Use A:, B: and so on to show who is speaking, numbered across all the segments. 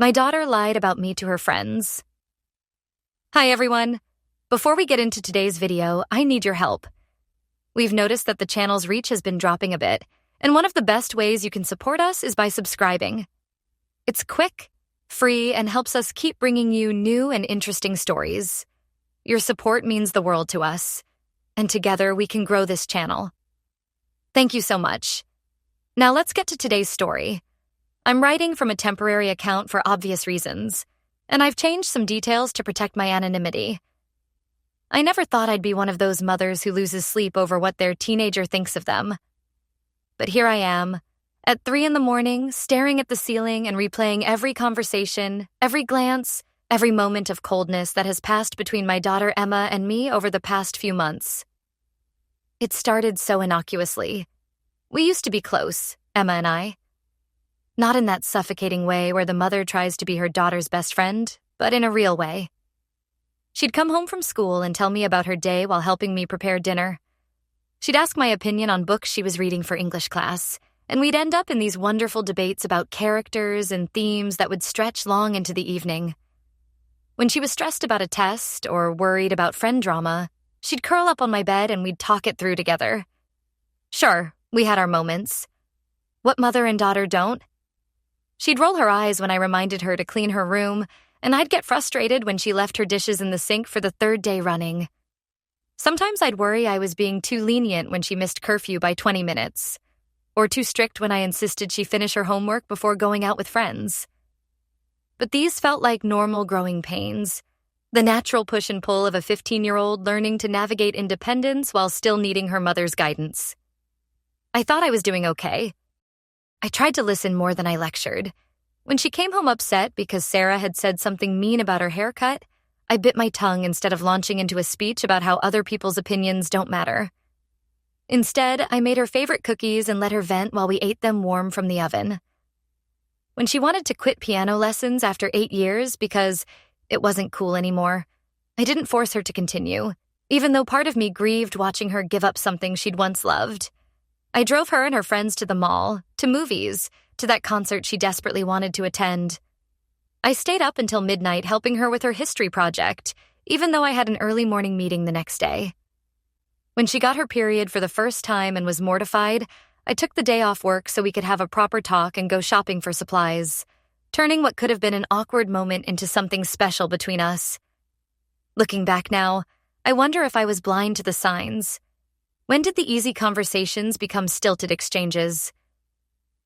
A: My daughter lied about me to her friends. Hi everyone. Before we get into today's video, I need your help. We've noticed that the channel's reach has been dropping a bit, and one of the best ways you can support us is by subscribing. It's quick, free, and helps us keep bringing you new and interesting stories. Your support means the world to us, and together we can grow this channel. Thank you so much. Now let's get to today's story. I'm writing from a temporary account for obvious reasons, and I've changed some details to protect my anonymity. I never thought I'd be one of those mothers who loses sleep over what their teenager thinks of them. But here I am, at 3 a.m, staring at the ceiling and replaying every conversation, every glance, every moment of coldness that has passed between my daughter Emma and me over the past few months. It started so innocuously. We used to be close, Emma and I. Not in that suffocating way where the mother tries to be her daughter's best friend, but in a real way. She'd come home from school and tell me about her day while helping me prepare dinner. She'd ask my opinion on books she was reading for English class, and we'd end up in these wonderful debates about characters and themes that would stretch long into the evening. When she was stressed about a test or worried about friend drama, she'd curl up on my bed and we'd talk it through together. Sure, we had our moments. What mother and daughter don't? She'd roll her eyes when I reminded her to clean her room, and I'd get frustrated when she left her dishes in the sink for the 3rd day running. Sometimes I'd worry I was being too lenient when she missed curfew by 20 minutes, or too strict when I insisted she finish her homework before going out with friends. But these felt like normal growing pains, the natural push and pull of a 15-year-old learning to navigate independence while still needing her mother's guidance. I thought I was doing okay. I tried to listen more than I lectured. When she came home upset because Sarah had said something mean about her haircut, I bit my tongue instead of launching into a speech about how other people's opinions don't matter. Instead, I made her favorite cookies and let her vent while we ate them warm from the oven. When she wanted to quit piano lessons after 8 years because it wasn't cool anymore, I didn't force her to continue, even though part of me grieved watching her give up something she'd once loved. I drove her and her friends to the mall, to movies, to that concert she desperately wanted to attend. I stayed up until midnight helping her with her history project, even though I had an early morning meeting the next day. When she got her period for the first time and was mortified, I took the day off work so we could have a proper talk and go shopping for supplies, turning what could have been an awkward moment into something special between us. Looking back now, I wonder if I was blind to the signs. When did the easy conversations become stilted exchanges?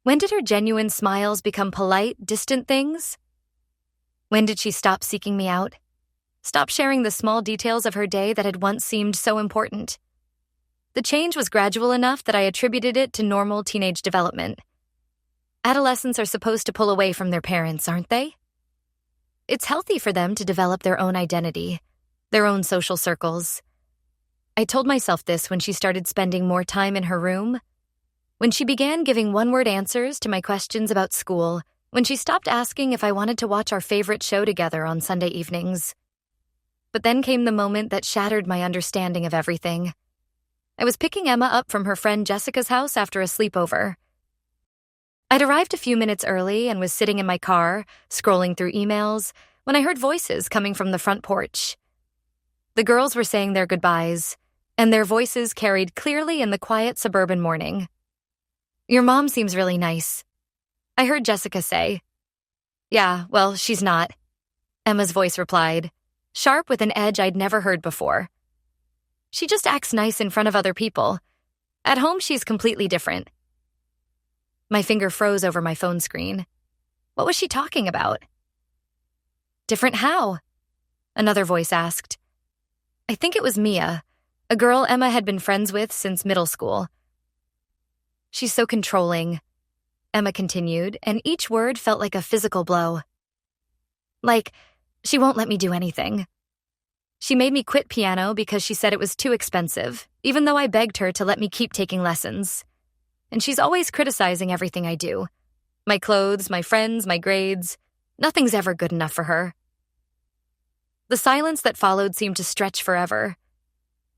A: When did her genuine smiles become polite, distant things? When did she stop seeking me out? Stop sharing the small details of her day that had once seemed so important? The change was gradual enough that I attributed it to normal teenage development. Adolescents are supposed to pull away from their parents, aren't they? It's healthy for them to develop their own identity, their own social circles. I told myself this when she started spending more time in her room, when she began giving one-word answers to my questions about school, when she stopped asking if I wanted to watch our favorite show together on Sunday evenings. But then came the moment that shattered my understanding of everything. I was picking Emma up from her friend Jessica's house after a sleepover. I'd arrived a few minutes early and was sitting in my car, scrolling through emails, when I heard voices coming from the front porch. The girls were saying their goodbyes, and their voices carried clearly in the quiet suburban morning. "Your mom seems really nice," I heard Jessica say. "Yeah, well, she's not," Emma's voice replied, sharp with an edge I'd never heard before. "She just acts nice in front of other people. At home, she's completely different." My finger froze over my phone screen. What was she talking about? "Different how?" another voice asked. I think it was Mia, a girl Emma had been friends with since middle school. "She's so controlling," Emma continued, and each word felt like a physical blow. Like, she won't let me do anything. She made me quit piano because she said it was too expensive, even though I begged her to let me keep taking lessons. And she's always criticizing everything I do. My clothes, my friends, my grades. Nothing's ever good enough for her. The silence that followed seemed to stretch forever.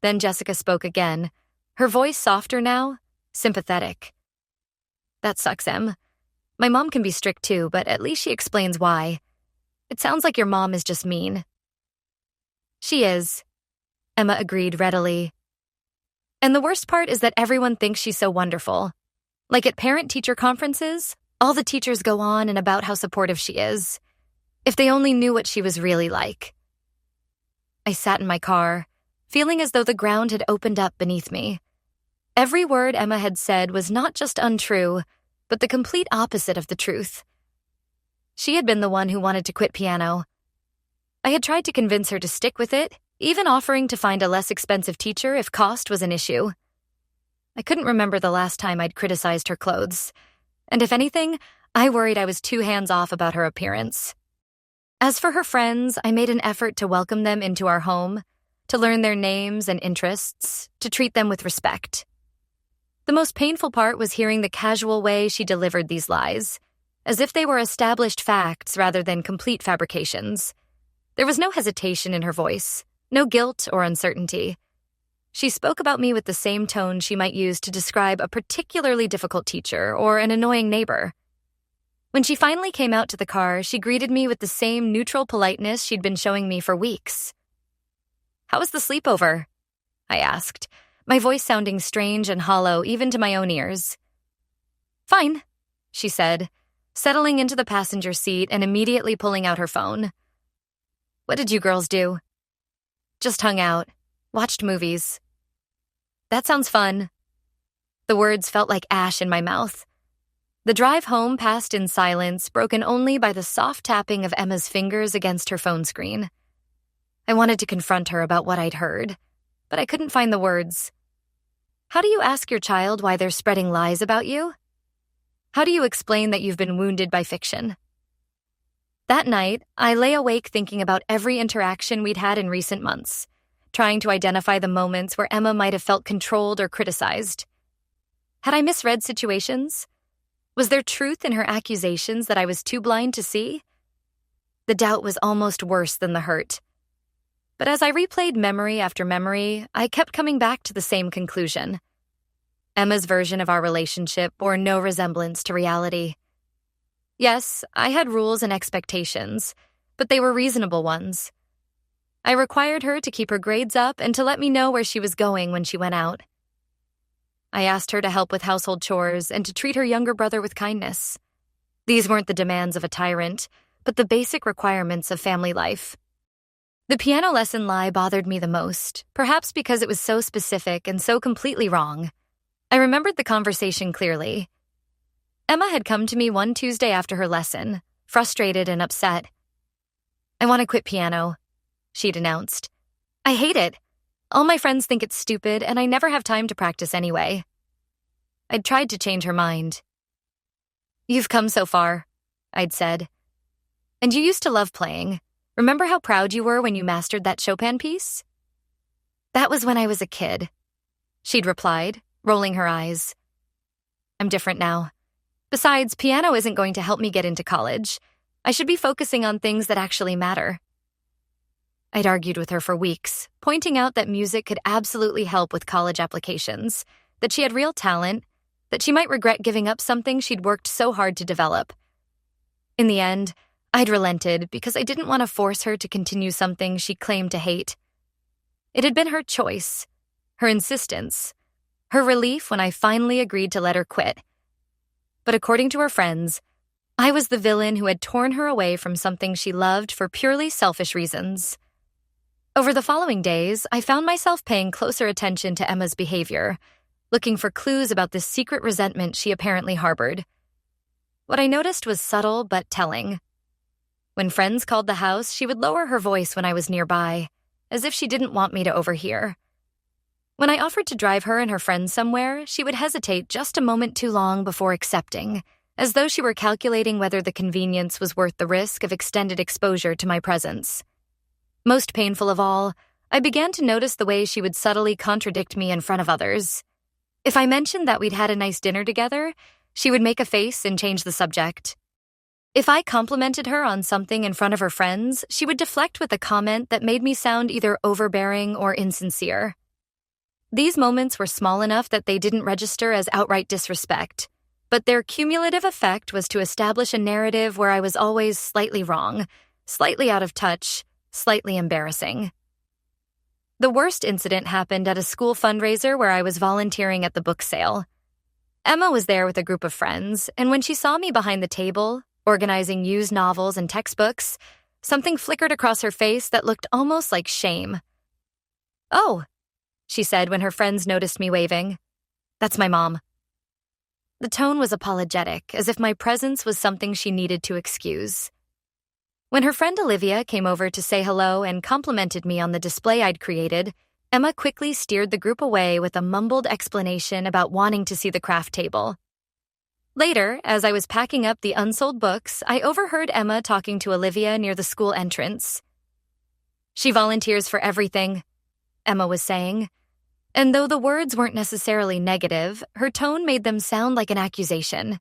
A: Then Jessica spoke again, her voice softer now, sympathetic. "That sucks, Em. My mom can be strict too, but at least she explains why. It sounds like your mom is just mean. She is, Emma agreed readily. And the worst part is that everyone thinks she's so wonderful. Like at parent-teacher conferences, all the teachers go on and about how supportive she is. If they only knew what she was really like. I sat in my car, feeling as though the ground had opened up beneath me. Every word Emma had said was not just untrue, but the complete opposite of the truth. She had been the one who wanted to quit piano. I had tried to convince her to stick with it, even offering to find a less expensive teacher if cost was an issue. I couldn't remember the last time I'd criticized her clothes, and if anything, I worried I was too hands-off about her appearance. As for her friends, I made an effort to welcome them into our home, to learn their names and interests, to treat them with respect. The most painful part was hearing the casual way she delivered these lies, as if they were established facts rather than complete fabrications. There was no hesitation in her voice, no guilt or uncertainty. She spoke about me with the same tone she might use to describe a particularly difficult teacher or an annoying neighbor. When she finally came out to the car, she greeted me with the same neutral politeness she'd been showing me for weeks. "How was the sleepover?" I asked, my voice sounding strange and hollow even to my own ears. "Fine," she said, settling into the passenger seat and immediately pulling out her phone. "What did you girls do?" "Just hung out, watched movies." "That sounds fun." The words felt like ash in my mouth. The drive home passed in silence, broken only by the soft tapping of Emma's fingers against her phone screen. I wanted to confront her about what I'd heard, but I couldn't find the words. How do you ask your child why they're spreading lies about you? How do you explain that you've been wounded by fiction? That night, I lay awake thinking about every interaction we'd had in recent months, trying to identify the moments where Emma might have felt controlled or criticized. Had I misread situations? Was there truth in her accusations that I was too blind to see? The doubt was almost worse than the hurt. But as I replayed memory after memory, I kept coming back to the same conclusion. Emma's version of our relationship bore no resemblance to reality. Yes, I had rules and expectations, but they were reasonable ones. I required her to keep her grades up and to let me know where she was going when she went out. I asked her to help with household chores and to treat her younger brother with kindness. These weren't the demands of a tyrant, but the basic requirements of family life. The piano lesson lie bothered me the most, perhaps because it was so specific and so completely wrong. I remembered the conversation clearly. Emma had come to me one Tuesday after her lesson, frustrated and upset. "I want to quit piano," she'd announced. "I hate it. All my friends think it's stupid, and I never have time to practice anyway." I'd tried to change her mind. "You've come so far," I'd said. "And you used to love playing. Remember how proud you were when you mastered that Chopin piece?" "That was when I was a kid," she'd replied, rolling her eyes. "I'm different now. Besides, piano isn't going to help me get into college. I should be focusing on things that actually matter." I'd argued with her for weeks, pointing out that music could absolutely help with college applications, that she had real talent, that she might regret giving up something she'd worked so hard to develop. In the end, I'd relented because I didn't want to force her to continue something she claimed to hate. It had been her choice, her insistence, her relief when I finally agreed to let her quit. But according to her friends, I was the villain who had torn her away from something she loved for purely selfish reasons. Over the following days, I found myself paying closer attention to Emma's behavior, looking for clues about this secret resentment she apparently harbored. What I noticed was subtle but telling. When friends called the house, she would lower her voice when I was nearby, as if she didn't want me to overhear. When I offered to drive her and her friends somewhere, she would hesitate just a moment too long before accepting, as though she were calculating whether the convenience was worth the risk of extended exposure to my presence. Most painful of all, I began to notice the way she would subtly contradict me in front of others. If I mentioned that we'd had a nice dinner together, she would make a face and change the subject. If I complimented her on something in front of her friends, she would deflect with a comment that made me sound either overbearing or insincere. These moments were small enough that they didn't register as outright disrespect, but their cumulative effect was to establish a narrative where I was always slightly wrong, slightly out of touch, slightly embarrassing. The worst incident happened at a school fundraiser where I was volunteering at the book sale. Emma was there with a group of friends, and when she saw me behind the table, organizing used novels and textbooks, something flickered across her face that looked almost like shame. "Oh," she said when her friends noticed me waving. "That's my mom." The tone was apologetic, as if my presence was something she needed to excuse. When her friend Olivia came over to say hello and complimented me on the display I'd created, Emma quickly steered the group away with a mumbled explanation about wanting to see the craft table. Later, as I was packing up the unsold books, I overheard Emma talking to Olivia near the school entrance. "She volunteers for everything," Emma was saying. And though the words weren't necessarily negative, her tone made them sound like an accusation.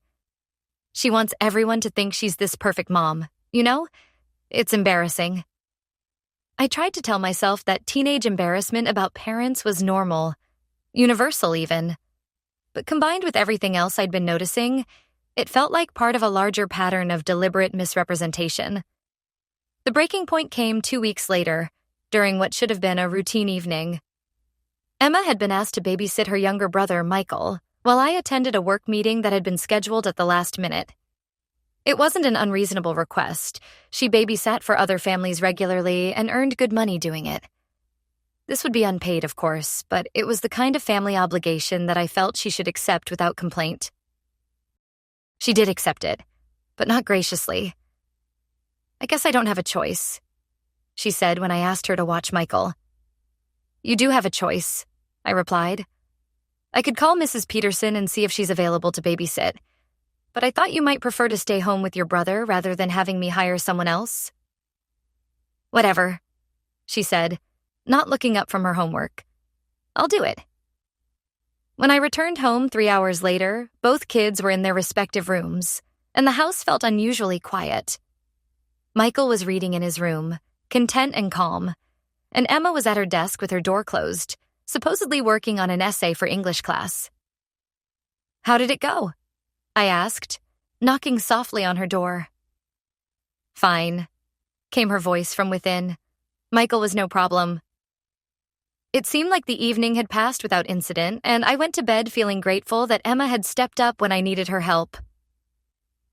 A: "She wants everyone to think she's this perfect mom, you know? It's embarrassing." I tried to tell myself that teenage embarrassment about parents was normal, universal even. But combined with everything else I'd been noticing, it felt like part of a larger pattern of deliberate misrepresentation. The breaking point came 2 weeks later, during what should have been a routine evening. Emma had been asked to babysit her younger brother, Michael, while I attended a work meeting that had been scheduled at the last minute. It wasn't an unreasonable request. She babysat for other families regularly and earned good money doing it. This would be unpaid, of course, but it was the kind of family obligation that I felt she should accept without complaint. She did accept it, but not graciously. "I guess I don't have a choice," she said when I asked her to watch Michael. "You do have a choice," I replied. "I could call Mrs. Peterson and see if she's available to babysit, but I thought you might prefer to stay home with your brother rather than having me hire someone else." "Whatever," she said, not looking up from her homework. "I'll do it." When I returned home 3 hours later, both kids were in their respective rooms, and the house felt unusually quiet. Michael was reading in his room, content and calm, and Emma was at her desk with her door closed, supposedly working on an essay for English class. "How did it go?" I asked, knocking softly on her door. "Fine," came her voice from within. "Michael was no problem." It seemed like the evening had passed without incident, and I went to bed feeling grateful that Emma had stepped up when I needed her help.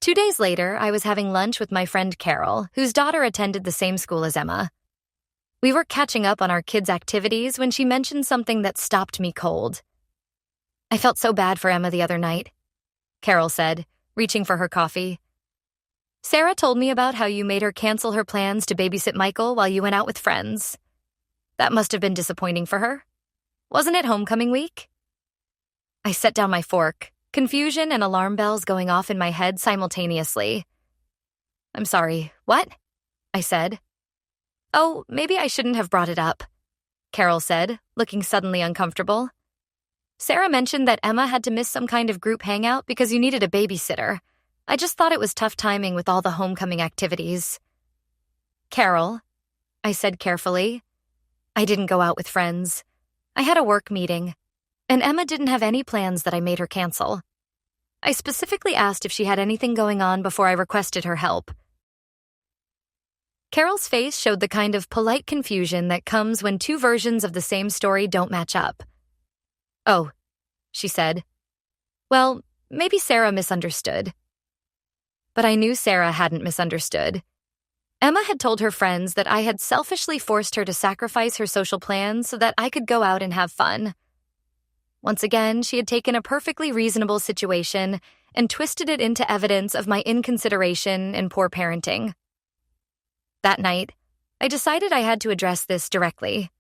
A: 2 days later, I was having lunch with my friend Carol, whose daughter attended the same school as Emma. We were catching up on our kids' activities when she mentioned something that stopped me cold. "I felt so bad for Emma the other night," Carol said, reaching for her coffee. "Sarah told me about how you made her cancel her plans to babysit Michael while you went out with friends. That must have been disappointing for her. Wasn't it homecoming week?" I set down my fork, confusion and alarm bells going off in my head simultaneously. "I'm sorry, what?" I said. "Oh, maybe I shouldn't have brought it up," Carol said, looking suddenly uncomfortable. "Sarah mentioned that Emma had to miss some kind of group hangout because you needed a babysitter. I just thought it was tough timing with all the homecoming activities." "Carol," I said carefully, "I didn't go out with friends. I had a work meeting, and Emma didn't have any plans that I made her cancel. I specifically asked if she had anything going on before I requested her help." Carol's face showed the kind of polite confusion that comes when two versions of the same story don't match up. "Oh," she said. "Well, maybe Sarah misunderstood." But I knew Sarah hadn't misunderstood. Emma had told her friends that I had selfishly forced her to sacrifice her social plans so that I could go out and have fun. Once again, she had taken a perfectly reasonable situation and twisted it into evidence of my inconsideration and poor parenting. That night, I decided I had to address this directly.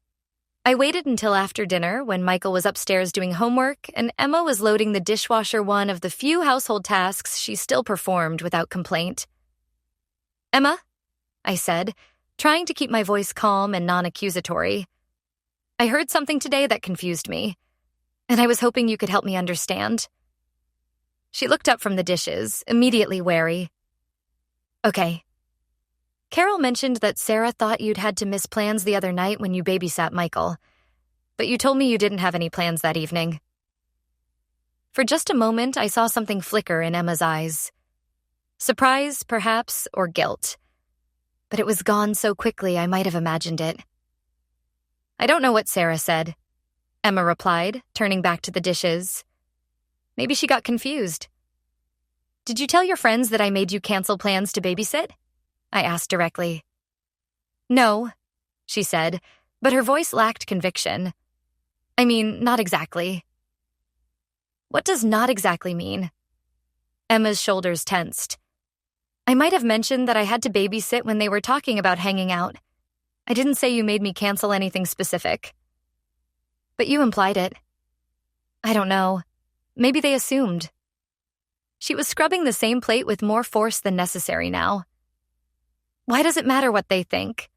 A: I waited until after dinner when Michael was upstairs doing homework and Emma was loading the dishwasher, one of the few household tasks she still performed without complaint. "Emma," I said, trying to keep my voice calm and non-accusatory. "I heard something today that confused me, and I was hoping you could help me understand." She looked up from the dishes, immediately wary. "Okay. Carol mentioned that Sarah thought you'd had to miss plans the other night when you babysat Michael, but you told me you didn't have any plans that evening." For just a moment, I saw something flicker in Emma's eyes. Surprise, perhaps, or guilt. But it was gone so quickly I might have imagined it. I don't know what Sarah said, Emma replied, turning back to the dishes. Maybe she got confused. Did you tell your friends that I made you cancel plans to babysit? I asked directly. No, she said, but her voice lacked conviction. I mean, not exactly. What does not exactly mean? Emma's shoulders tensed. I might have mentioned that I had to babysit when they were talking about hanging out. I didn't say you made me cancel anything specific. But you implied it. I don't know. Maybe they assumed. She was scrubbing the same plate with more force than necessary now. Why does it matter what they think?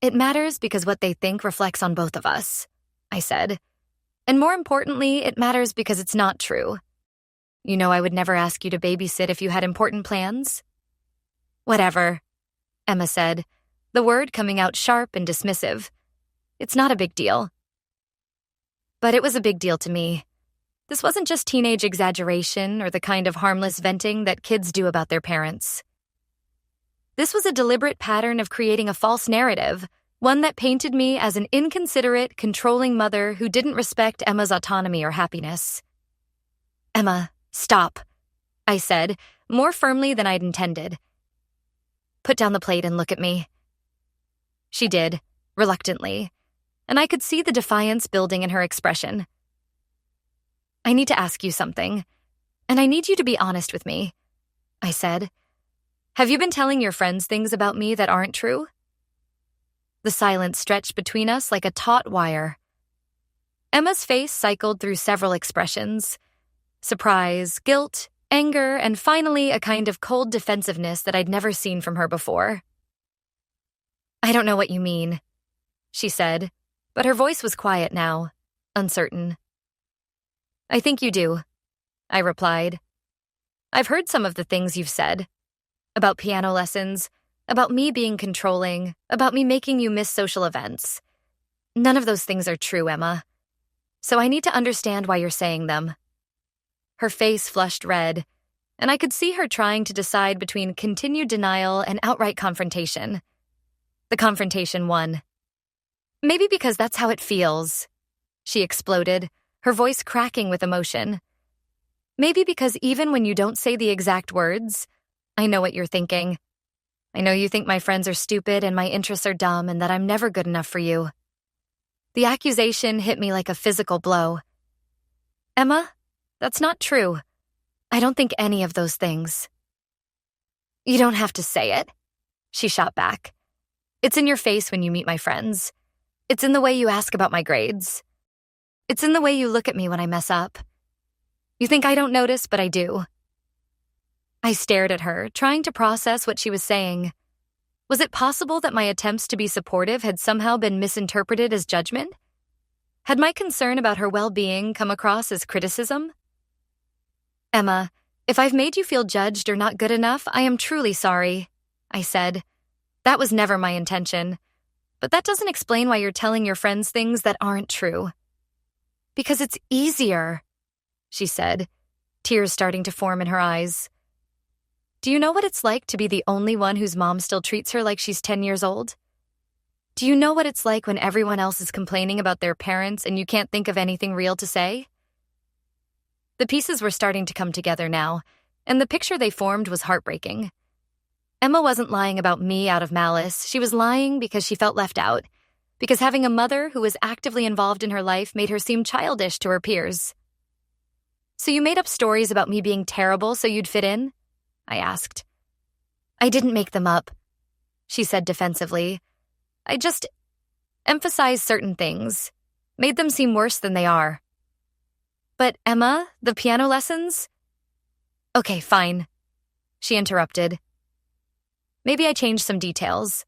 A: It matters because what they think reflects on both of us, I said. And more importantly, it matters because it's not true. You know I would never ask you to babysit if you had important plans. Whatever, Emma said, the word coming out sharp and dismissive. It's not a big deal. But it was a big deal to me. This wasn't just teenage exaggeration or the kind of harmless venting that kids do about their parents. This was a deliberate pattern of creating a false narrative, one that painted me as an inconsiderate, controlling mother who didn't respect Emma's autonomy or happiness. Emma, stop, I said, more firmly than I'd intended. Put down the plate and look at me. She did, reluctantly, and I could see the defiance building in her expression. I need to ask you something, and I need you to be honest with me, I said. Have you been telling your friends things about me that aren't true? The silence stretched between us like a taut wire. Emma's face cycled through several expressions: surprise, guilt, anger, and finally a kind of cold defensiveness that I'd never seen from her before. I don't know what you mean, she said, but her voice was quiet now, uncertain. I think you do, I replied. I've heard some of the things you've said. About piano lessons, about me being controlling, about me making you miss social events. None of those things are true, Emma. So I need to understand why you're saying them. Her face flushed red, and I could see her trying to decide between continued denial and outright confrontation. The confrontation won. Maybe because that's how it feels, she exploded, her voice cracking with emotion. Maybe because even when you don't say the exact words, I know what you're thinking. I know you think my friends are stupid and my interests are dumb and that I'm never good enough for you. The accusation hit me like a physical blow. Emma, that's not true. I don't think any of those things. You don't have to say it, she shot back. It's in your face when you meet my friends. It's in the way you ask about my grades. It's in the way you look at me when I mess up. You think I don't notice, but I do. I stared at her, trying to process what she was saying. Was it possible that my attempts to be supportive had somehow been misinterpreted as judgment? Had my concern about her well-being come across as criticism? Emma, if I've made you feel judged or not good enough, I am truly sorry, I said. That was never my intention. But that doesn't explain why you're telling your friends things that aren't true. Because it's easier, she said, tears starting to form in her eyes. Do you know what it's like to be the only one whose mom still treats her like she's 10 years old? Do you know what it's like when everyone else is complaining about their parents and you can't think of anything real to say? The pieces were starting to come together now, and the picture they formed was heartbreaking. Emma wasn't lying about me out of malice. She was lying because she felt left out, because having a mother who was actively involved in her life made her seem childish to her peers. So you made up stories about me being terrible so you'd fit in? I asked. I didn't make them up, she said defensively. I just emphasized certain things, made them seem worse than they are. But Emma, the piano lessons? Okay, fine, she interrupted. Maybe I changed some details,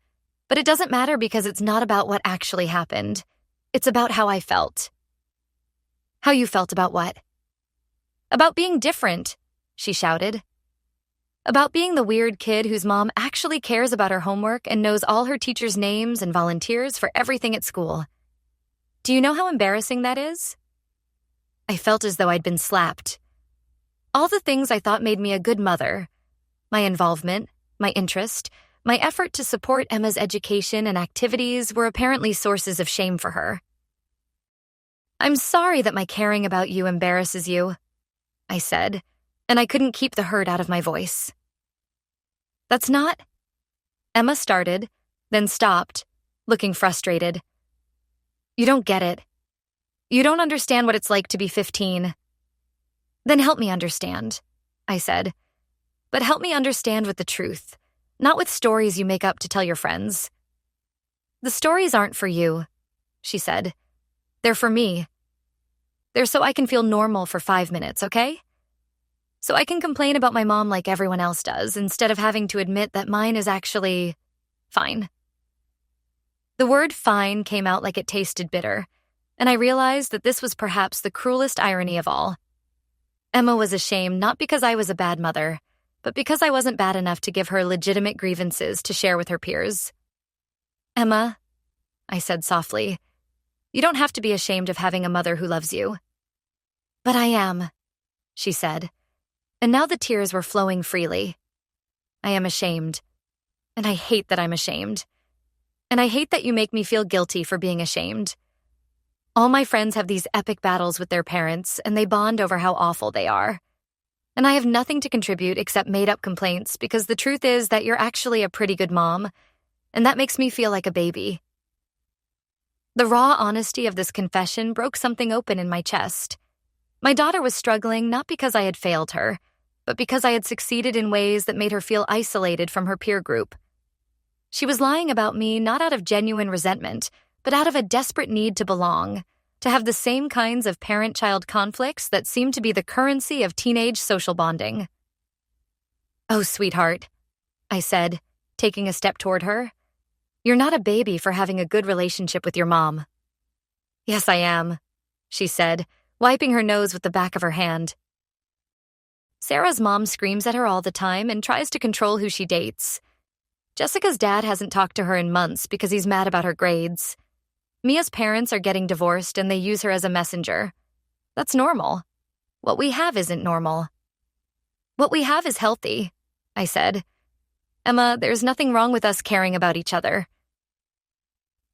A: but it doesn't matter because it's not about what actually happened. It's about how I felt. How you felt about what? About being different, she shouted. About being the weird kid whose mom actually cares about her homework and knows all her teachers' names and volunteers for everything at school. Do you know how embarrassing that is? I felt as though I'd been slapped. All the things I thought made me a good mother, my involvement, my interest, my effort to support Emma's education and activities were apparently sources of shame for her. "I'm sorry that my caring about you embarrasses you," I said, and I couldn't keep the hurt out of my voice. "That's not—" Emma started, then stopped, looking frustrated. "You don't get it. You don't understand what it's like to be 15. "Then help me understand," I said. "But help me understand with the truth, not with stories you make up to tell your friends." "The stories aren't for you," she said. "They're for me. They're so I can feel normal for 5 minutes, okay? So I can complain about my mom like everyone else does, instead of having to admit that mine is actually fine." The word fine came out like it tasted bitter, and I realized that this was perhaps the cruelest irony of all. Emma was ashamed not because I was a bad mother, but because I wasn't bad enough to give her legitimate grievances to share with her peers. "Emma," I said softly, "you don't have to be ashamed of having a mother who loves you." "But I am," she said, and now the tears were flowing freely. "I am ashamed, and I hate that I'm ashamed. And I hate that you make me feel guilty for being ashamed. All my friends have these epic battles with their parents, and they bond over how awful they are. And I have nothing to contribute except made-up complaints because the truth is that you're actually a pretty good mom, and that makes me feel like a baby." The raw honesty of this confession broke something open in my chest. My daughter was struggling not because I had failed her, but because I had succeeded in ways that made her feel isolated from her peer group. She was lying about me not out of genuine resentment, but out of a desperate need to belong, to have the same kinds of parent-child conflicts that seem to be the currency of teenage social bonding. "Oh, sweetheart," I said, taking a step toward her. "You're not a baby for having a good relationship with your mom." "Yes, I am," she said, wiping her nose with the back of her hand. Sarah's mom screams at her all the time and tries to control who she dates. Jessica's dad hasn't talked to her in months because he's mad about her grades. Mia's parents are getting divorced and they use her as a messenger. That's normal. What we have isn't normal. What we have is healthy, I said. Emma, there's nothing wrong with us caring about each other.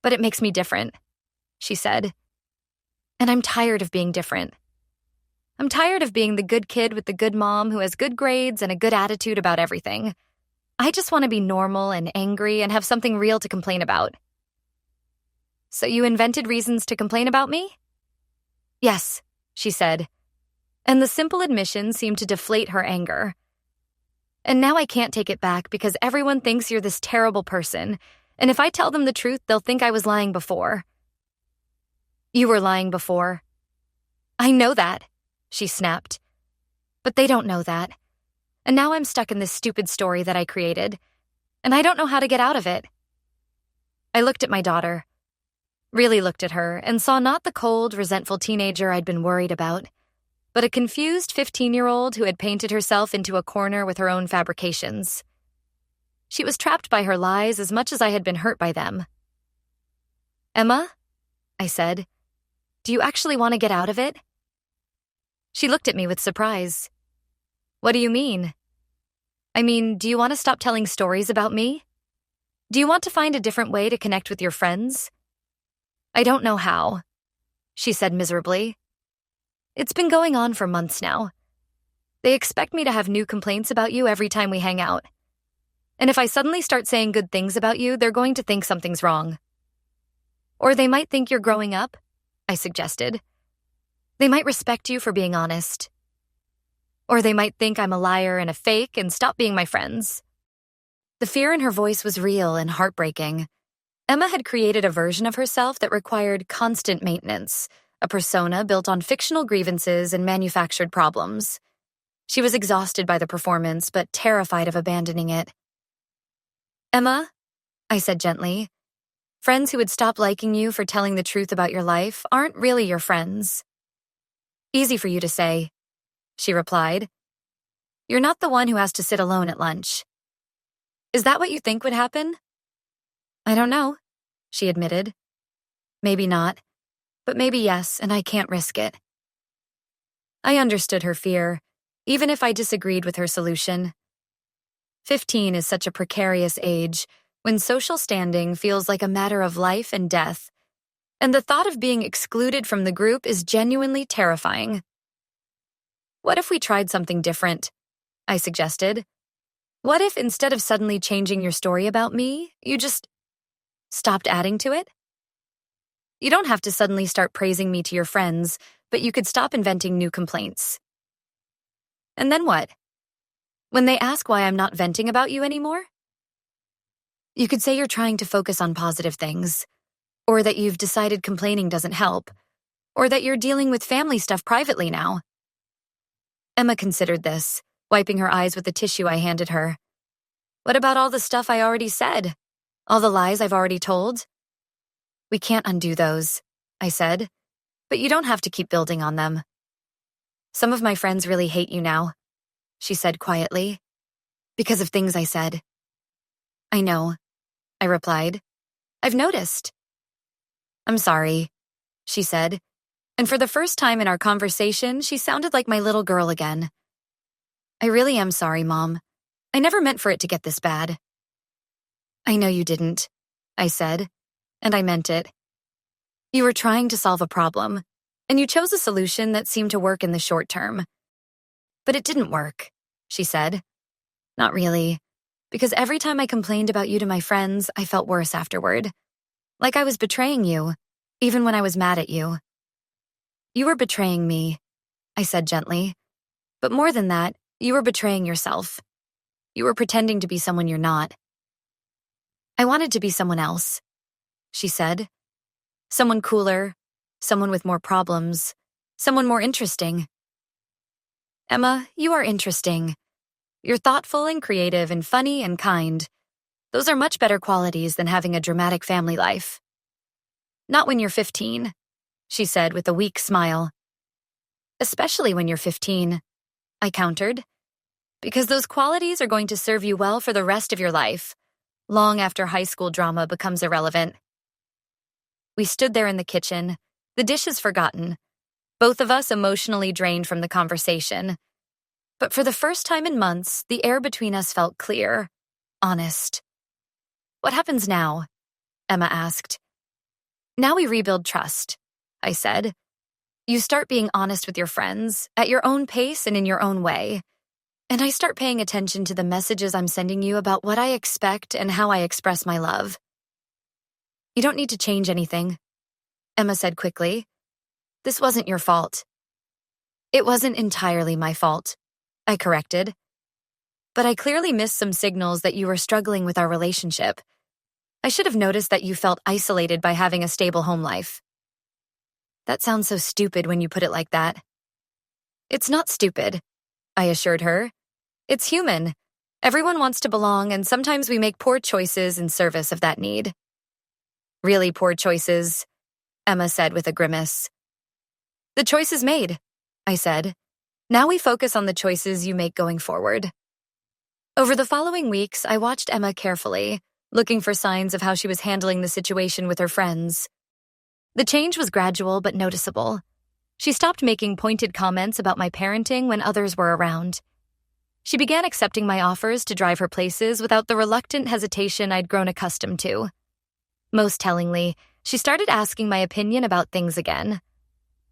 A: But it makes me different, she said. And I'm tired of being different. I'm tired of being the good kid with the good mom who has good grades and a good attitude about everything. I just want to be normal and angry and have something real to complain about. So you invented reasons to complain about me? Yes, she said. And the simple admission seemed to deflate her anger. And now I can't take it back because everyone thinks you're this terrible person, and if I tell them the truth, they'll think I was lying before. You were lying before. I know that, she snapped. But they don't know that. And now I'm stuck in this stupid story that I created, and I don't know how to get out of it. I looked at my daughter, really looked at her, and saw not the cold, resentful teenager I'd been worried about, but a confused 15-year-old who had painted herself into a corner with her own fabrications. She was trapped by her lies as much as I had been hurt by them. Emma, I said, do you actually want to get out of it? She looked at me with surprise. What do you mean? I mean, do you want to stop telling stories about me? Do you want to find a different way to connect with your friends? I don't know how, she said miserably. It's been going on for months now. They expect me to have new complaints about you every time we hang out. And if I suddenly start saying good things about you, they're going to think something's wrong. Or they might think you're growing up, I suggested. They might respect you for being honest. Or they might think I'm a liar and a fake and stop being my friends. The fear in her voice was real and heartbreaking. Emma had created a version of herself that required constant maintenance, a persona built on fictional grievances and manufactured problems. She was exhausted by the performance, but terrified of abandoning it. Emma, I said gently, friends who would stop liking you for telling the truth about your life aren't really your friends. Easy for you to say, she replied. You're not the one who has to sit alone at lunch. Is that what you think would happen? I don't know, she admitted. Maybe not, but maybe yes, and I can't risk it. I understood her fear, even if I disagreed with her solution. 15 is such a precarious age, when social standing feels like a matter of life and death, and the thought of being excluded from the group is genuinely terrifying. What if we tried something different? I suggested. What if instead of suddenly changing your story about me, you just stopped adding to it? You don't have to suddenly start praising me to your friends, but you could stop inventing new complaints. And then what? When they ask why I'm not venting about you anymore? You could say you're trying to focus on positive things, or that you've decided complaining doesn't help, or that you're dealing with family stuff privately now. Emma considered this, wiping her eyes with the tissue I handed her. What about all the stuff I already said? All the lies I've already told? We can't undo those, I said, but you don't have to keep building on them. Some of my friends really hate you now, she said quietly, because of things I said. I know, I replied. I've noticed. I'm sorry, she said, and for the first time in our conversation, she sounded like my little girl again. I really am sorry, Mom. I never meant for it to get this bad. I know you didn't, I said, and I meant it. You were trying to solve a problem, and you chose a solution that seemed to work in the short term. But it didn't work, she said. Not really, because every time I complained about you to my friends, I felt worse afterward. Like I was betraying you, even when I was mad at you. You were betraying me, I said gently. But more than that, you were betraying yourself. You were pretending to be someone you're not. I wanted to be someone else, she said. Someone cooler, someone with more problems, someone more interesting. Emma, you are interesting. You're thoughtful and creative and funny and kind. Those are much better qualities than having a dramatic family life. Not when you're 15, she said with a weak smile. Especially when you're 15, I countered, because those qualities are going to serve you well for the rest of your life, long after high school drama becomes irrelevant. We stood there in the kitchen, the dishes forgotten, both of us emotionally drained from the conversation. But for the first time in months, the air between us felt clear, honest. What happens now? Emma asked. Now we rebuild trust, I said. You start being honest with your friends, at your own pace and in your own way. And I start paying attention to the messages I'm sending you about what I expect and how I express my love. You don't need to change anything, Emma said quickly. This wasn't your fault. It wasn't entirely my fault, I corrected. But I clearly missed some signals that you were struggling with our relationship. I should have noticed that you felt isolated by having a stable home life. That sounds so stupid when you put it like that. It's not stupid, I assured her. It's human. Everyone wants to belong, and sometimes we make poor choices in service of that need. Really poor choices, Emma said with a grimace. The choice is made, I said. Now we focus on the choices you make going forward. Over the following weeks, I watched Emma carefully, looking for signs of how she was handling the situation with her friends. The change was gradual but noticeable. She stopped making pointed comments about my parenting when others were around. She began accepting my offers to drive her places without the reluctant hesitation I'd grown accustomed to. Most tellingly, she started asking my opinion about things again.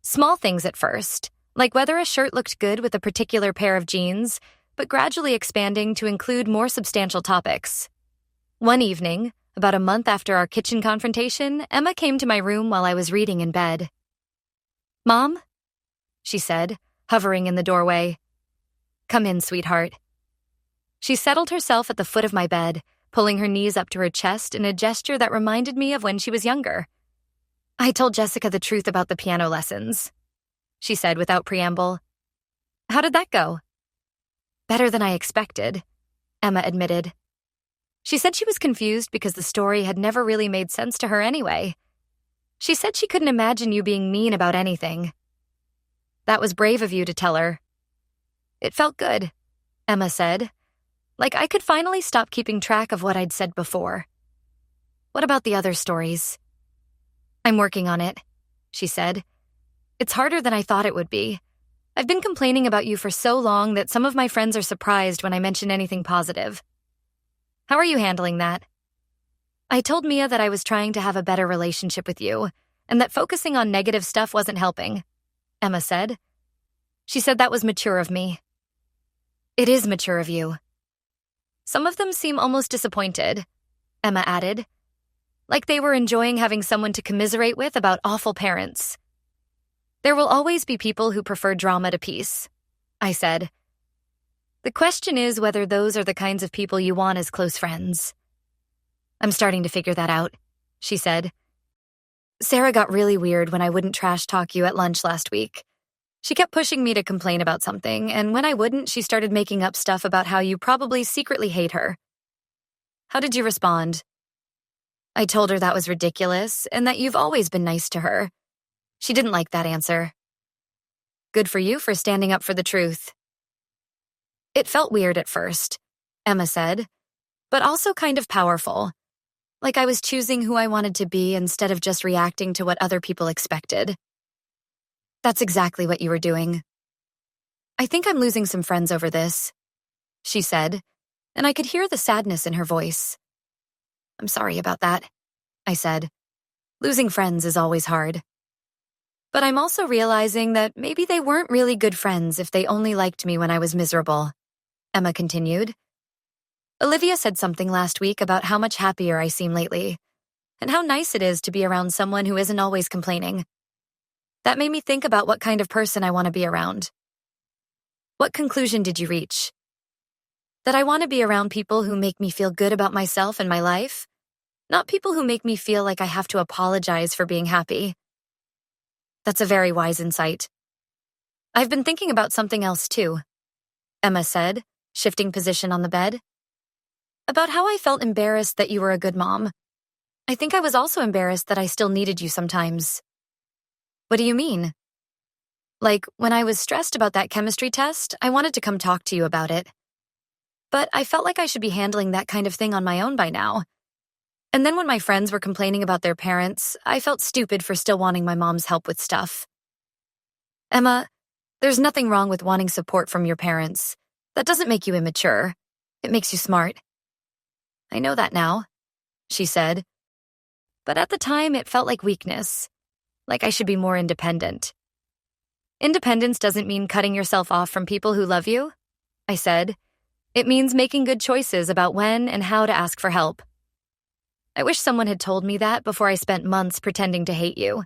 A: Small things at first, like whether a shirt looked good with a particular pair of jeans, but gradually expanding to include more substantial topics. One evening, about a month after our kitchen confrontation, Emma came to my room while I was reading in bed. Mom? She said, hovering in the doorway. Come in, sweetheart. She settled herself at the foot of my bed, pulling her knees up to her chest in a gesture that reminded me of when she was younger. I told Jessica the truth about the piano lessons, she said without preamble. How did that go? Better than I expected, Emma admitted. She said she was confused because the story had never really made sense to her anyway. She said she couldn't imagine you being mean about anything. That was brave of you to tell her. It felt good, Emma said. Like I could finally stop keeping track of what I'd said before. What about the other stories? I'm working on it, she said. It's harder than I thought it would be. I've been complaining about you for so long that some of my friends are surprised when I mention anything positive. How are you handling that? I told Mia that I was trying to have a better relationship with you, and that focusing on negative stuff wasn't helping, Emma said. She said that was mature of me. It is mature of you. Some of them seem almost disappointed, Emma added, like they were enjoying having someone to commiserate with about awful parents. There will always be people who prefer drama to peace, I said. The question is whether those are the kinds of people you want as close friends. I'm starting to figure that out, she said. Sarah got really weird when I wouldn't trash talk you at lunch last week. She kept pushing me to complain about something, and when I wouldn't, she started making up stuff about how you probably secretly hate her. How did you respond? I told her that was ridiculous and that you've always been nice to her. She didn't like that answer. Good for you for standing up for the truth. It felt weird at first, Emma said, but also kind of powerful. Like I was choosing who I wanted to be instead of just reacting to what other people expected. That's exactly what you were doing. I think I'm losing some friends over this, she said, and I could hear the sadness in her voice. I'm sorry about that, I said. Losing friends is always hard. But I'm also realizing that maybe they weren't really good friends if they only liked me when I was miserable, Emma continued. Olivia said something last week about how much happier I seem lately, and how nice it is to be around someone who isn't always complaining. That made me think about what kind of person I want to be around. What conclusion did you reach? That I want to be around people who make me feel good about myself and my life, not people who make me feel like I have to apologize for being happy. That's a very wise insight. I've been thinking about something else too, Emma said, shifting position on the bed. About how I felt embarrassed that you were a good mom. I think I was also embarrassed that I still needed you sometimes. What do you mean? Like, when I was stressed about that chemistry test, I wanted to come talk to you about it. But I felt like I should be handling that kind of thing on my own by now. And then when my friends were complaining about their parents, I felt stupid for still wanting my mom's help with stuff. Emma, there's nothing wrong with wanting support from your parents. That doesn't make you immature. It makes you smart. I know that now, she said. But at the time, it felt like weakness. Like I should be more independent. Independence doesn't mean cutting yourself off from people who love you, I said. It means making good choices about when and how to ask for help. I wish someone had told me that before I spent months pretending to hate you,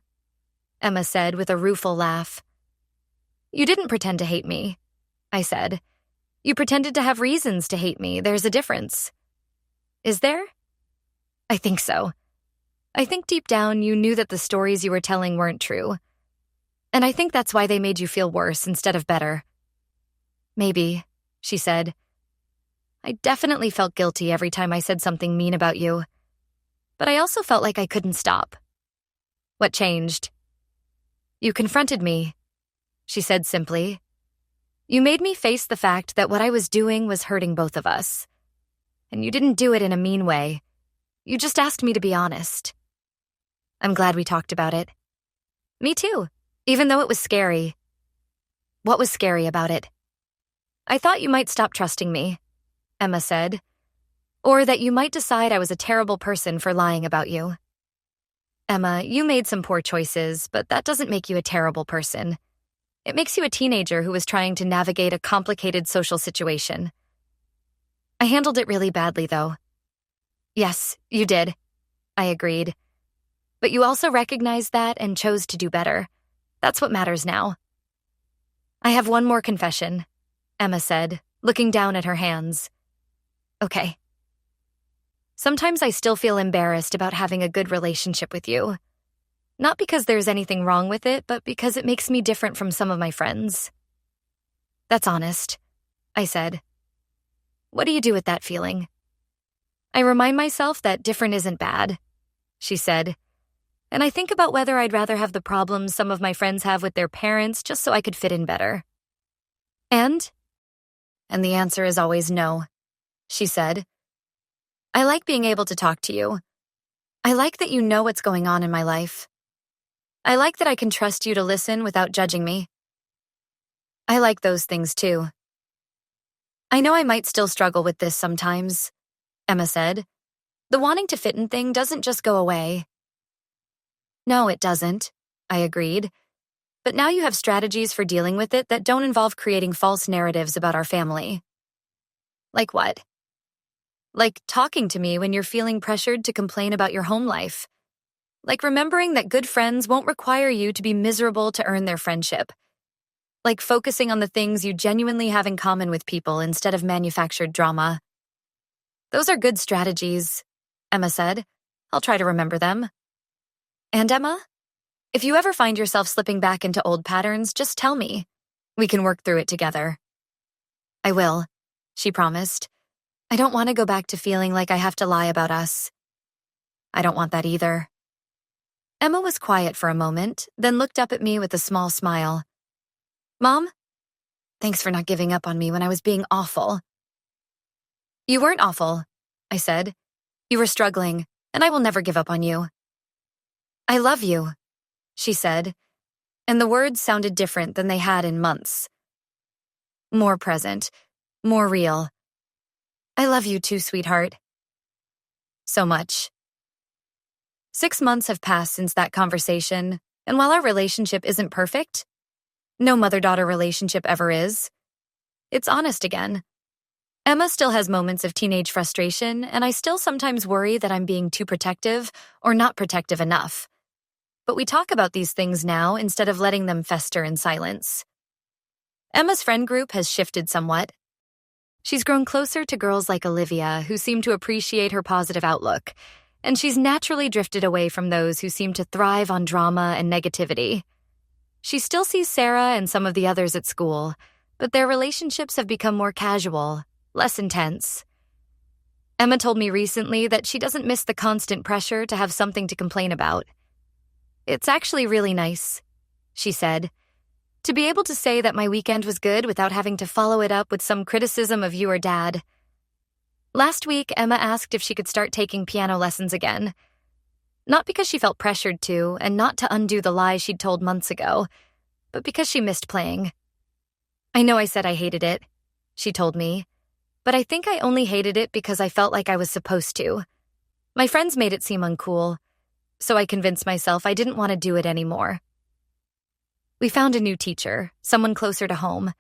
A: Emma said with a rueful laugh. You didn't pretend to hate me, I said. You pretended to have reasons to hate me. There's a difference. Is there? I think so. I think deep down you knew that the stories you were telling weren't true. And I think that's why they made you feel worse instead of better. Maybe, she said. I definitely felt guilty every time I said something mean about you. But I also felt like I couldn't stop. What changed? You confronted me, she said simply. You made me face the fact that what I was doing was hurting both of us. And you didn't do it in a mean way. You just asked me to be honest. I'm glad we talked about it. Me too, even though it was scary. What was scary about it? I thought you might stop trusting me, Emma said. Or that you might decide I was a terrible person for lying about you. Emma, you made some poor choices, but that doesn't make you a terrible person. It makes you a teenager who was trying to navigate a complicated social situation. I handled it really badly, though. Yes, you did, I agreed. But you also recognized that and chose to do better. That's what matters now. I have one more confession, Emma said, looking down at her hands. Okay. Sometimes I still feel embarrassed about having a good relationship with you. Not because there's anything wrong with it, but because it makes me different from some of my friends. That's honest, I said. What do you do with that feeling? I remind myself that different isn't bad, she said. And I think about whether I'd rather have the problems some of my friends have with their parents just so I could fit in better. And the answer is always no, she said. I like being able to talk to you. I like that you know what's going on in my life. I like that I can trust you to listen without judging me. I like those things too. I know I might still struggle with this sometimes, Emma said. The wanting to fit in thing doesn't just go away. No, it doesn't, I agreed. But now you have strategies for dealing with it that don't involve creating false narratives about our family. Like what? Like talking to me when you're feeling pressured to complain about your home life. Like remembering that good friends won't require you to be miserable to earn their friendship. Like focusing on the things you genuinely have in common with people instead of manufactured drama. Those are good strategies, Emma said. I'll try to remember them. And Emma, if you ever find yourself slipping back into old patterns, just tell me. We can work through it together. I will, she promised. I don't want to go back to feeling like I have to lie about us. I don't want that either. Emma was quiet for a moment, then looked up at me with a small smile. Mom? Thanks for not giving up on me when I was being awful. You weren't awful, I said. You were struggling, and I will never give up on you. I love you, she said, and the words sounded different than they had in months. More present, more real. I love you too, sweetheart. So much. 6 months have passed since that conversation, and while our relationship isn't perfect, no mother-daughter relationship ever is, it's honest again. Emma still has moments of teenage frustration, and I still sometimes worry that I'm being too protective or not protective enough. But we talk about these things now instead of letting them fester in silence. Emma's friend group has shifted somewhat. She's grown closer to girls like Olivia, who seem to appreciate her positive outlook, and she's naturally drifted away from those who seem to thrive on drama and negativity. She still sees Sarah and some of the others at school, but their relationships have become more casual, less intense. Emma told me recently that she doesn't miss the constant pressure to have something to complain about. It's actually really nice, she said, to be able to say that my weekend was good without having to follow it up with some criticism of you or Dad. Last week, Emma asked if she could start taking piano lessons again. Not because she felt pressured to, and not to undo the lie she'd told months ago, but because she missed playing. I know I said I hated it, she told me, but I think I only hated it because I felt like I was supposed to. My friends made it seem uncool, so I convinced myself I didn't want to do it anymore. We found a new teacher, someone closer to home,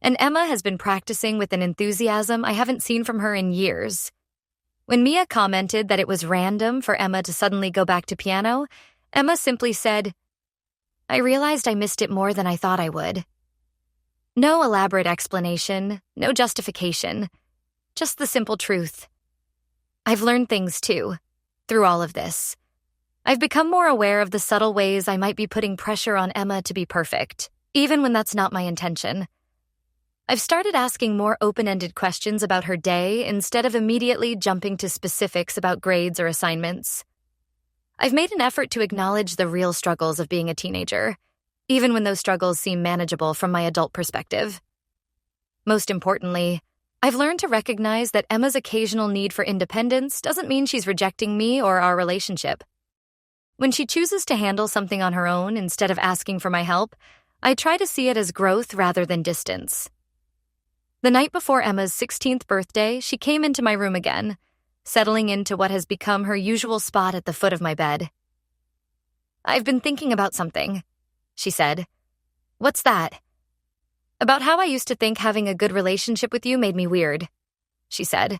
A: and Emma has been practicing with an enthusiasm I haven't seen from her in years. When Mia commented that it was random for Emma to suddenly go back to piano, Emma simply said, I realized I missed it more than I thought I would. No elaborate explanation, no justification, just the simple truth. I've learned things too, through all of this. I've become more aware of the subtle ways I might be putting pressure on Emma to be perfect, even when that's not my intention. I've started asking more open-ended questions about her day instead of immediately jumping to specifics about grades or assignments. I've made an effort to acknowledge the real struggles of being a teenager, even when those struggles seem manageable from my adult perspective. Most importantly, I've learned to recognize that Emma's occasional need for independence doesn't mean she's rejecting me or our relationship. When she chooses to handle something on her own instead of asking for my help, I try to see it as growth rather than distance. The night before Emma's 16th birthday, she came into my room again, settling into what has become her usual spot at the foot of my bed. I've been thinking about something, she said. What's that? About how I used to think having a good relationship with you made me weird, she said.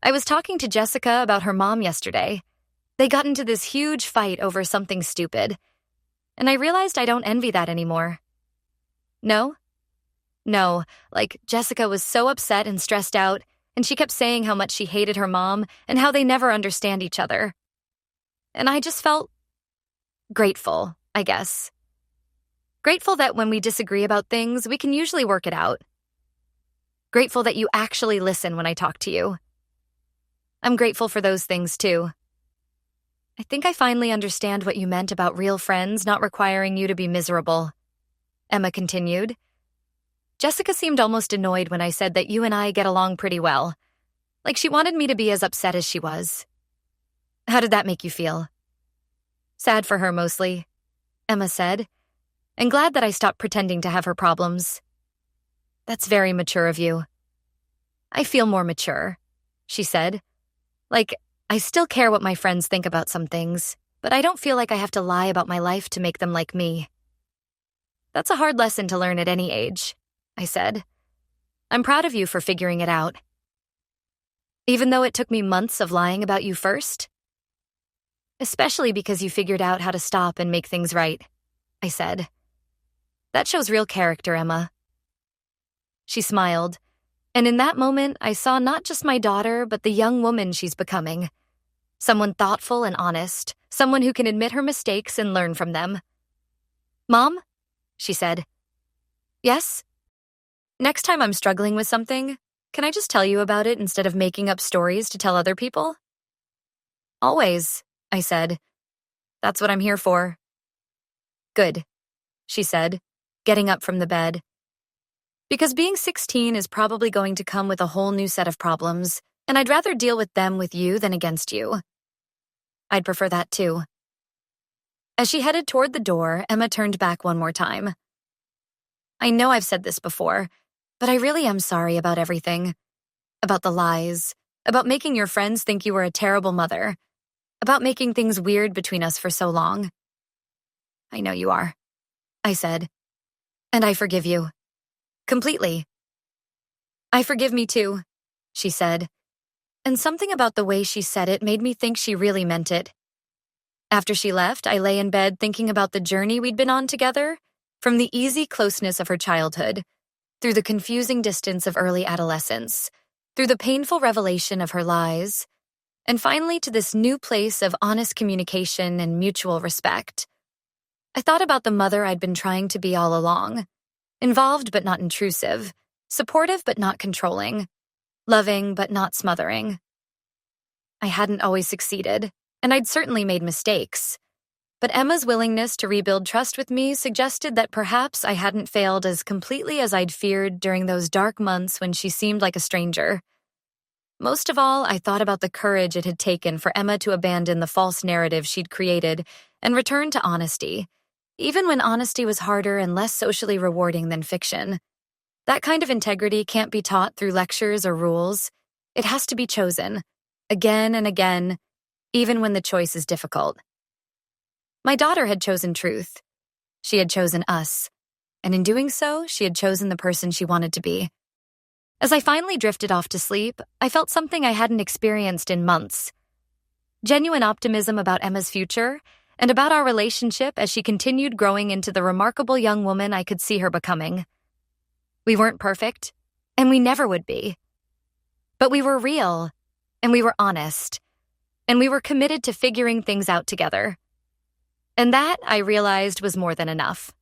A: I was talking to Jessica about her mom yesterday. They got into this huge fight over something stupid, and I realized I don't envy that anymore. No? No, like Jessica was so upset and stressed out, and she kept saying how much she hated her mom and how they never understand each other. And I just felt grateful, I guess. Grateful that when we disagree about things, we can usually work it out. Grateful that you actually listen when I talk to you. I'm grateful for those things too. I think I finally understand what you meant about real friends not requiring you to be miserable, Emma continued. Jessica seemed almost annoyed when I said that you and I get along pretty well, like she wanted me to be as upset as she was. How did that make you feel? Sad for her mostly, Emma said, and glad that I stopped pretending to have her problems. That's very mature of you. I feel more mature, she said. Like, I still care what my friends think about some things, but I don't feel like I have to lie about my life to make them like me. That's a hard lesson to learn at any age, I said. I'm proud of you for figuring it out. Even though it took me months of lying about you first? Especially because you figured out how to stop and make things right, I said. That shows real character, Emma. She smiled, and in that moment, I saw not just my daughter, but the young woman she's becoming. Someone thoughtful and honest, someone who can admit her mistakes and learn from them. Mom? She said. Yes? Next time I'm struggling with something, can I just tell you about it instead of making up stories to tell other people? Always, I said. That's what I'm here for. Good, she said, getting up from the bed. Because being 16 is probably going to come with a whole new set of problems, and I'd rather deal with them with you than against you. I'd prefer that too. As she headed toward the door, Emma turned back one more time. I know I've said this before, but I really am sorry about everything. About the lies, about making your friends think you were a terrible mother, about making things weird between us for so long. I know you are, I said, and I forgive you. Completely. I forgive me too, she said, and something about the way she said it made me think she really meant it. After she left, I lay in bed thinking about the journey we'd been on together, from the easy closeness of her childhood, through the confusing distance of early adolescence, through the painful revelation of her lies, and finally to this new place of honest communication and mutual respect. I thought about the mother I'd been trying to be all along, involved but not intrusive, supportive but not controlling, loving but not smothering. I hadn't always succeeded, and I'd certainly made mistakes. But Emma's willingness to rebuild trust with me suggested that perhaps I hadn't failed as completely as I'd feared during those dark months when she seemed like a stranger. Most of all, I thought about the courage it had taken for Emma to abandon the false narrative she'd created and return to honesty, even when honesty was harder and less socially rewarding than fiction. That kind of integrity can't be taught through lectures or rules. It has to be chosen, again and again, even when the choice is difficult. My daughter had chosen truth. She had chosen us, and in doing so, she had chosen the person she wanted to be. As I finally drifted off to sleep, I felt something I hadn't experienced in months. Genuine optimism about Emma's future, and about our relationship as she continued growing into the remarkable young woman I could see her becoming. We weren't perfect, and we never would be. But we were real, and we were honest, and we were committed to figuring things out together. And that, I realized, was more than enough.